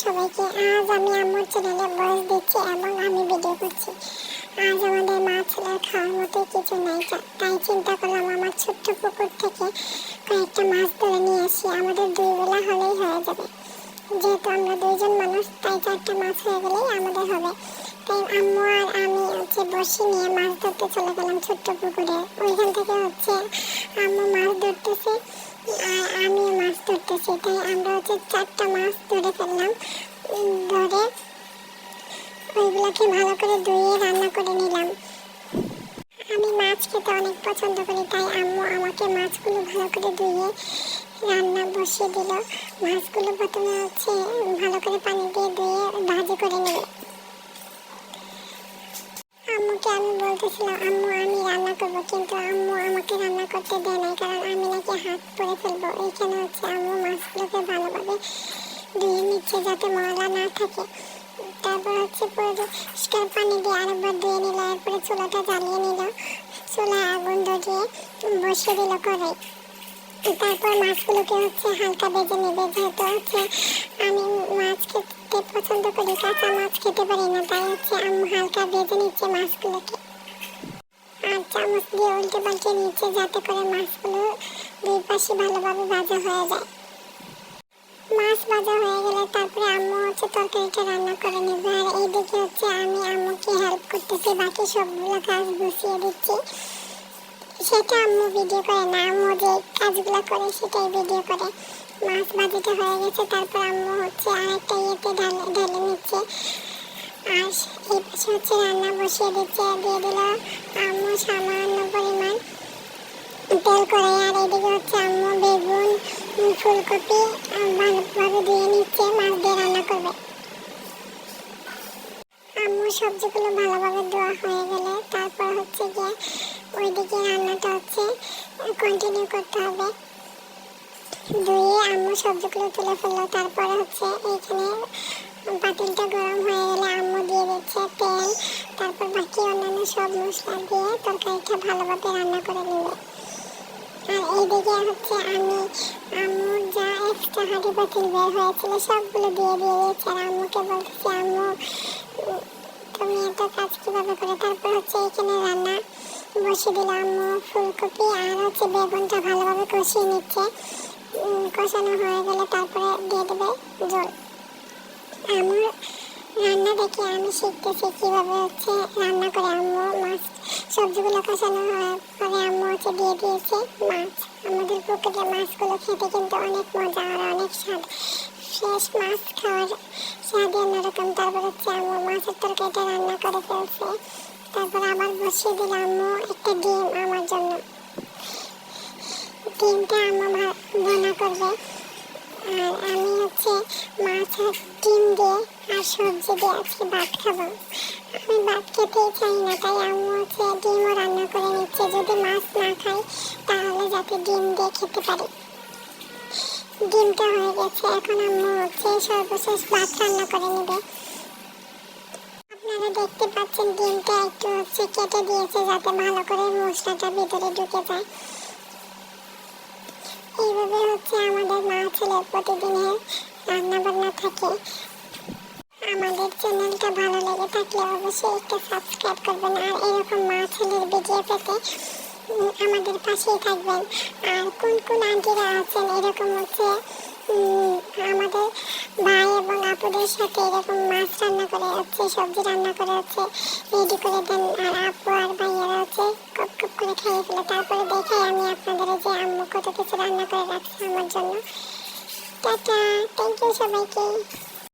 সবাইকে। আজ আমি আম্মুর চ্যানেলে ভয়েস দিচ্ছি এবং আমি ভিডিও করছি। আজ আমাদের মা ছেলের খাওয়ার মতো কিছু নাই, তাই চিন্তা করলাম আমার ছোট্ট পুকুর থেকে কয়েকটা মাছ ধরে নিয়ে আসি। আমাদের 2 বেলা হলেই হয়ে যাবে, যেহেতু আমরা 2জন মানুষ, তাই 4টা মাছ হয়ে গেলেই আমাদের হবে। তাই আম্মু আর আমি বসি নিয়ে মাছ ধরতে চলে গেলাম ছোট্ট পুকুরে। ওইখান থেকে আম্মু মাছ ধরতেছে আর আমিও মাছ ধরতেছি। তাই আমরা 4টা মাছ ধরে ফেললাম। ধরে ওইগুলোকে ভালো করে ধুয়ে রান্না করে নিলাম। আমি মাছ খেতে অনেক পছন্দ করি, তাই আম্মু আমাকে মাছগুলো ভালো করে ধুয়ে রান্না বসিয়ে দিল। মাছগুলো প্রথমে ভালো করে পানি দিয়ে ধুয়ে ভাজি করে নেবে। আম্মুকে আমি বলতেছিলাম আম্মু আমি রান্না করবো, কিন্তু আম্মু আমাকে রান্না করতে দেয় না, কারণ আমি নাকি হাত পরে ফেলবো। এইখানে আম্মু মাছগুলোকে ভালোভাবে ধুয়ে নিচ্ছে যাতে ময়লা না থাকে। তারপর পরিষ্কার পানি দিয়ে আরেকবার ধুয়ে নিল। এরপরে চুলাটা জ্বালিয়ে নিল, চুলায় আগুন ধরিয়ে বসিয়ে দিল কড়াই। তারপর মাছগুলোকে হালকা ভেজে নেবে, যেহেতু আমি মাছ খেতে পছন্দ করি, কাঁচা মাছ খেতে পারি না, তাই আম্মু হালকা ভেজে নিচ্ছে মাছগুলোকে। আর চামচ দিয়ে উল্টে পাল্টে নিচ্ছে যাতে করে মাছগুলো 2 পাশে ভালোভাবে ভাজা হয়ে যায়। মাছ ভাজা হয়ে গেলে তারপরে আম্মু তরকারিটা রান্না করে নেবে। আর এইদিকে আমি আম্মুকে হেল্প করতেছি, বাকি সবগুলো কাজ গুছিয়ে দিচ্ছি। সেটা আম্মু ভিডিও করে না, আম্মু যে কাজগুলো করে সেটাই ভিডিও করে। মাছ ভাজিটা হয়ে গেছে, তারপর আম্মু আরেকটা ইয়েতে ঢেলে নিচ্ছে। আর এই পাশে রান্না বসিয়ে দিচ্ছে। দিয়ে দিল আম্মু সামান্য পরিমাণ তেল করে। আর এদিকে আম্মু বেগুন ফুলকপি ভালোভাবে ধুয়ে নিচ্ছে, মাছ দিয়ে রান্না করবে। আম্মু সবজিগুলো ভালোভাবে ধোয়া হয়ে গেলে তারপর গিয়ে ওইদিকে রান্নাটা কন্টিনিউ করতে হবে। ধুয়ে আম্মু সবজিগুলো তুলে ফেললো। তারপরে এইখানে পাতিলটা গরম হয়ে গেলে আম্মু দিয়ে দিচ্ছে তেল। তারপর বাকি অন্যান্য সব মশলা দিয়ে তরকারিটা ভালোভাবে রান্না করে নেবে। আর এইদিকে আম্মুর যা এক্সট্রা হাঁড়ি পাতিল বের হয়েছিল সবগুলো দিয়ে দিয়েছে। আর আম্মুকে বলতেছি আম্মু তুমি এত কাজ কিভাবে করে। তারপর এখানে রান্না বসিয়ে দিল আম্মু। ফুলকপি আর বেগুনটা ভালোভাবে কষিয়ে নিচ্ছে। কষানো হয়ে গেলে তারপরে দিয়ে দেবে জল। আম্মুর রান্না দেখে আমি শিখতেছি কিভাবে রান্না করে। আম্মু মাছ সবজিগুলো কষানো হওয়ার পরে আম্মু দিয়ে দিয়েছে মাছ। আমাদের পুকুরে মাছগুলো খেতে কিন্তু অনেক মজা আর অনেক স্বাদ। ফ্রেশ মাছ খাওয়ার স্বাদই অন্যরকম। তারপর আম্মু মাছের তরকারিটা রান্না করে ফেলছে। তারপর আবার বসিয়ে দিল আম্মু একটা ডিম আমার জন্য। ডিমটা আম্মু রান্না করবে। আর আমি মাছ আর ডিম দিয়ে আর সবজি দিয়ে আজকে ভাত খাবো। আমি ভাত খেতেই চাই না, তাই আম্মু ডিমও রান্না করে নিচ্ছে। যদি মাছ না খাই তাহলে যাতে ডিম দিয়ে খেতে পারি। ডিমটা হয়ে গেছে, এখন আম্মু সর্বশেষ ভাত রান্না করে নেবে। আপনারা দেখতে পাচ্ছেন ডিমটা একটু কেটে দিয়েছে যাতে ভালো করে মশলাটা ভিতরে ঢুকে যায়। এইভাবে আমাদের মা ছেলের প্রতিদিনের রান্না বান্না থাকে। আমাদের চ্যানেলটা ভালো লেগে থাকলে অবশ্যই একটা সাবস্ক্রাইব করবেন। আর এরকম মা ছেলের ভিডিও পেতে আমাদের পাশেই থাকবেন। আর কোন কোন আন্টিরা আছেন এরকম আমাদের ভাই এবং আপুদের সাথে এরকম মাছ রান্না করে সবজি রান্না করে রেডি করে দেন। আর আপু আর ভাইয়ারা কপ কপ করে খেয়ে ফেলে। তারপরে দেখাই আমি আপনাদের আম্মু কত কিছু রান্না করে রাখছে আমার জন্য। টাটা, থ্যাংক ইউ সবাইকে।